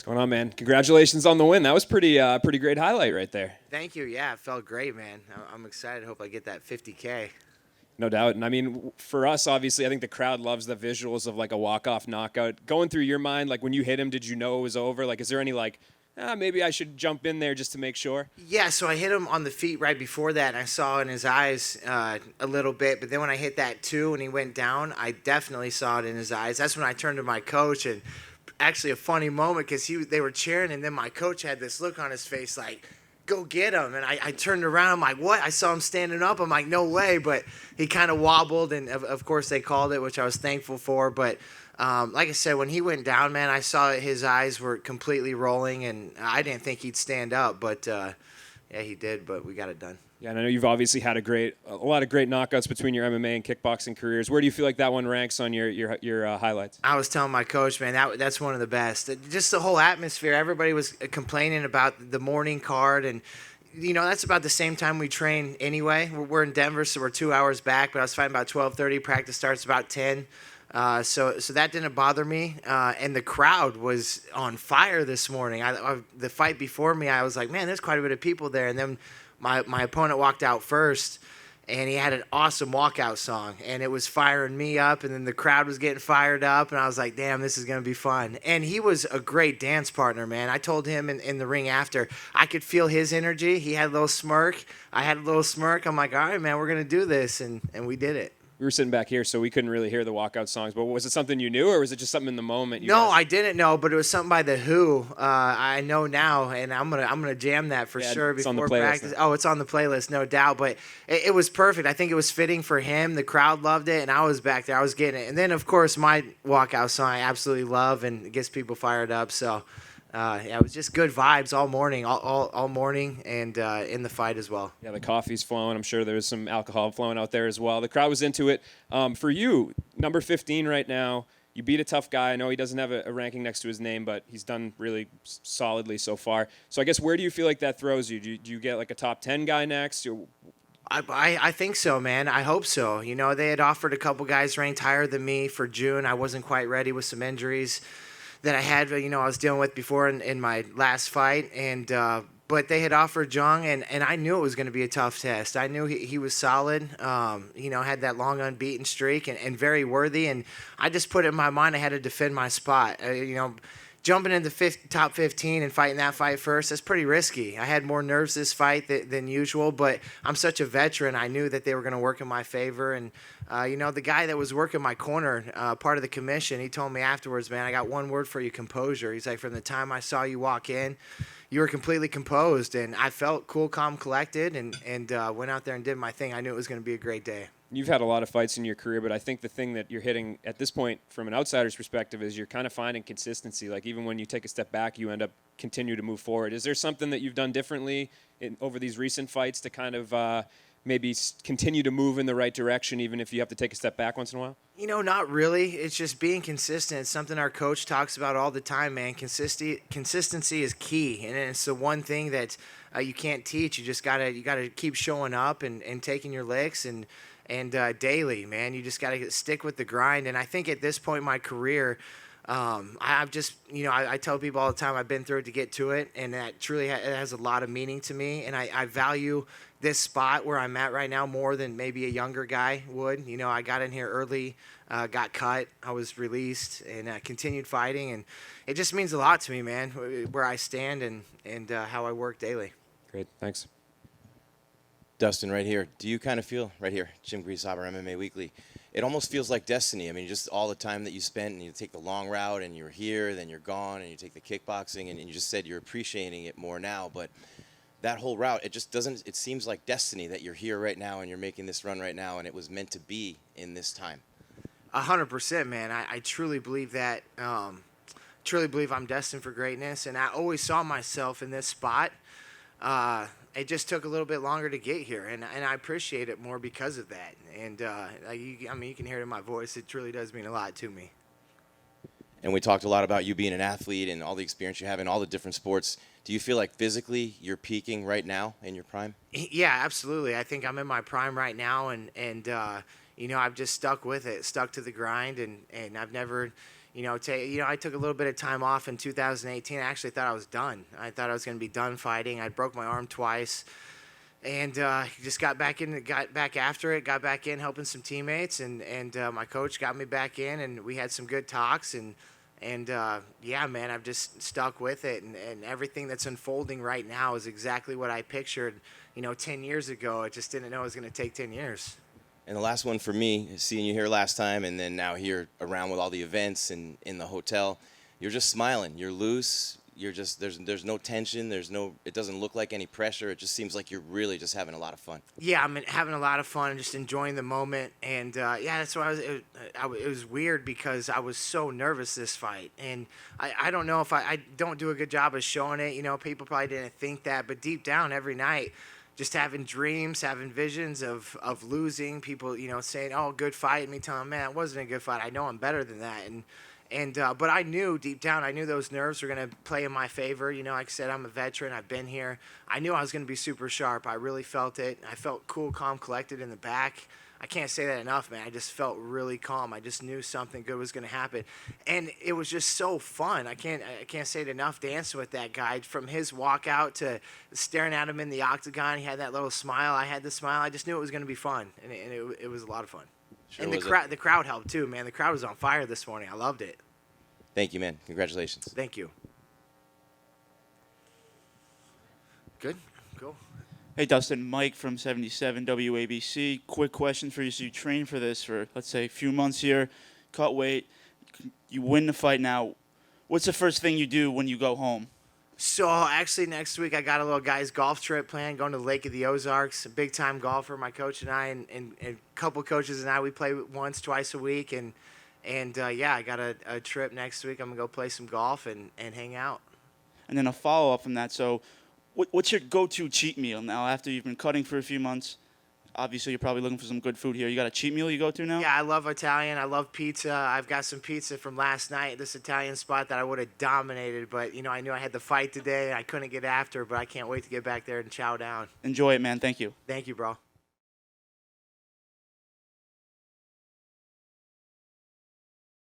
What's going on, man? Congratulations on the win. That was pretty great highlight right there. Thank you. Yeah, it felt great, man. I'm excited. Hope I get that 50K. No doubt. And I mean, for us, obviously, I think the crowd loves the visuals of like a walk-off knockout. Going through your mind, like when you hit him, did you know it was over? Like, is there any like, maybe I should jump in there just to make sure? Yeah, so I hit him on the feet right before that, and I saw in his eyes a little bit. But then when I hit that too, and he went down, I definitely saw it in his eyes. That's when I turned to my coach, and actually a funny moment because they were cheering, and then my coach had this look on his face like, go get him. And I turned around, I'm like, what? I saw him standing up. I'm like, no way. But he kind of wobbled, and of course they called it, which I was thankful for. But like I said, when he went down, man, I saw his eyes were completely rolling, and I didn't think he'd stand up. But yeah, he did, but we got it done. Yeah, and I know you've obviously had a lot of great knockouts between your MMA and kickboxing careers. Where do you feel like that one ranks on your highlights? I was telling my coach, man, that's one of the best. Just the whole atmosphere. Everybody was complaining about the morning card, and that's about the same time we train anyway. We're in Denver, so we're 2 hours back. But I was fighting about 12:30. Practice starts about 10. So that didn't bother me. And the crowd was on fire this morning. The fight before me, I was like, man, there's quite a bit of people there. And then my opponent walked out first, and he had an awesome walkout song, and it was firing me up, and then the crowd was getting fired up, and I was like, damn, this is going to be fun. And he was a great dance partner, man. I told him in the ring after, I could feel his energy. He had a little smirk. I had a little smirk. I'm like, all right, man, we're going to do this, and we did it. We were sitting back here, so we couldn't really hear the walkout songs. But was it something you knew, or was it just something in the moment? No, I didn't know, but it was something by the Who. I know now, and I'm gonna jam that for sure before practice. Oh, it's on the playlist, no doubt. But it was perfect. I think it was fitting for him. The crowd loved it, and I was back there. I was getting it. And then, of course, my walkout song I absolutely love, and it gets people fired up. So. Yeah, it was just good vibes all morning, all morning, and in the fight as well. Yeah, the coffee's flowing. I'm sure there was some alcohol flowing out there as well. The crowd was into it. For you, number 15 right now, you beat a tough guy. I know he doesn't have a ranking next to his name, but he's done really solidly so far. So I guess where do you feel like that throws you? Do you get like a top 10 guy next? I think so, man. I hope so. They had offered a couple guys ranked higher than me for June. I wasn't quite ready with some injuries that I had, I was dealing with before in my last fight, and but they had offered Jung, and I knew it was going to be a tough test. I knew he was solid, had that long unbeaten streak, and very worthy, and I just put it in my mind I had to defend my spot. Jumping into top 15 and fighting that fight first, that's pretty risky. I had more nerves this fight than usual, but I'm such a veteran. I knew that they were going to work in my favor. And, the guy that was working my corner, part of the commission, he told me afterwards, man, I got one word for you, composure. He's like, from the time I saw you walk in, you were completely composed. And I felt cool, calm, collected, and went out there and did my thing. I knew it was going to be a great day. You've had a lot of fights in your career, but I think the thing that you're hitting at this point from an outsider's perspective is you're kind of finding consistency. Like even when you take a step back, you end up continue to move forward. Is there something that you've done differently over these recent fights to kind of maybe continue to move in the right direction, even if you have to take a step back once in a while? Not really. It's just being consistent. It's something our coach talks about all the time, man. Consistency is key, and it's the one thing that you can't teach. You just gotta keep showing up and taking your licks and daily, man. You just got to stick with the grind. And I think at this point in my career, I've just, I tell people all the time I've been through it to get to it, and that truly it has a lot of meaning to me. And I value this spot where I'm at right now more than maybe a younger guy would. I got in here early, got cut, I was released, and continued fighting. And it just means a lot to me, man, where I stand and how I work daily. Great, thanks. Dustin, right here. Do you kind of feel, right here, Jim Grieshaber, MMA Weekly, it almost feels like destiny. I mean, just all the time that you spent, and you take the long route, and you're here, then you're gone, and you take the kickboxing, and you just said you're appreciating it more now, but that whole route, it just doesn't, it seems like destiny that you're here right now, and you're making this run right now, and it was meant to be in this time. 100%, man. I truly believe that. Truly believe I'm destined for greatness, and I always saw myself in this spot. It just took a little bit longer to get here, and I appreciate it more because of that. And you can hear it in my voice. It truly does mean a lot to me. And we talked a lot about you being an athlete and all the experience you have in all the different sports. Do you feel like physically you're peaking right now in your prime? Yeah, absolutely. I think I'm in my prime right now, and I've just stuck with it, stuck to the grind, and I've never, I took a little bit of time off in 2018. I actually thought I was done. I thought I was going to be done fighting. I broke my arm twice, and just got back after it. Got back in helping some teammates, and my coach got me back in, and we had some good talks, and yeah, man, I've just stuck with it, and everything that's unfolding right now is exactly what I pictured, 10 years ago. I just didn't know it was going to take 10 years. And the last one for me is seeing you here last time, and then now here around with all the events and in the hotel. You're just smiling. You're loose. You're just there's no tension. It doesn't look like any pressure. It just seems like you're really just having a lot of fun. Yeah, I'm having a lot of fun and just enjoying the moment. And yeah, that's why it was weird because I was so nervous this fight. And I don't know if I don't do a good job of showing it. People probably didn't think that, but deep down every night, just having dreams, having visions of losing, people, saying, "Oh, good fight," and me telling them, "Man, it wasn't a good fight. I know I'm better than that." But I knew deep down, I knew those nerves were going to play in my favor. Like I said, I'm a veteran. I've been here. I knew I was going to be super sharp. I really felt it. I felt cool, calm, collected in the back. I can't say that enough, man. I just felt really calm. I just knew something good was going to happen. And it was just so fun. I can't say it enough, dancing with that guy. From his walkout to staring at him in the octagon, he had that little smile. I had the smile. I just knew it was going to be fun. And it was a lot of fun. Sure and the crowd helped too, man. The crowd was on fire this morning. I loved it. Thank you, man. Congratulations. Thank you. Good. Cool. Hey, Dustin, Mike from 77 WABC. Quick question for you. So you trained for this for, let's say, a few months here, cut weight. You win the fight now. What's the first thing you do when you go home? So actually next week I got a little guys golf trip planned, going to the Lake of the Ozarks. A big time golfer, my coach and I, and a couple coaches and I, we play once, twice a week. And yeah, I got a trip next week. I'm going to go play some golf and hang out. And then a follow-up from that. So what's your go-to cheat meal now after you've been cutting for a few months? Obviously, you're probably looking for some good food here. You got a cheat meal you go to now? Yeah, I love Italian. I love pizza. I've got some pizza from last night at this Italian spot that I would have dominated. But, I knew I had the fight today. I couldn't get after, but I can't wait to get back there and chow down. Enjoy it, man. Thank you. Thank you, bro.